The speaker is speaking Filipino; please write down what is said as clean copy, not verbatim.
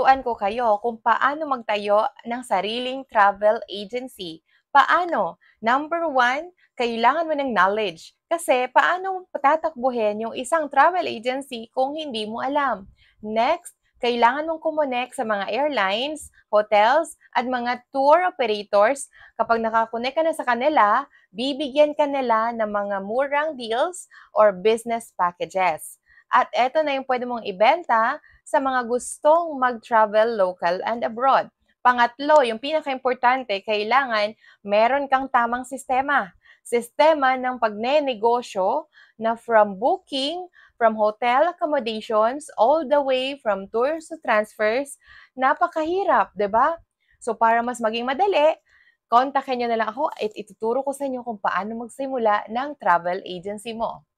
tuturuan ko kayo kung paano magtayo ng sariling travel agency. Paano? Number one, kailangan mo ng knowledge. Kasi paano tatakbuhin yung isang travel agency kung hindi mo alam? Next, kailangan mong kumonek sa mga airlines, hotels, at mga tour operators. Kapag nakakonek ka na sa kanila, bibigyan ka nila ng mga murang deals or business packages. At eto na yung pwede mong ibenta sa mga gustong mag-travel local and abroad. Pangatlo, yung pinaka-importante, kailangan meron kang tamang sistema. Sistema ng pagnenegosyo na from booking, from hotel accommodations, all the way from tours to transfers, napakahirap, di ba? So para mas maging madali, kontakin nyo na lang ako at ituturo ko sa inyo kung paano magsimula ng travel agency mo.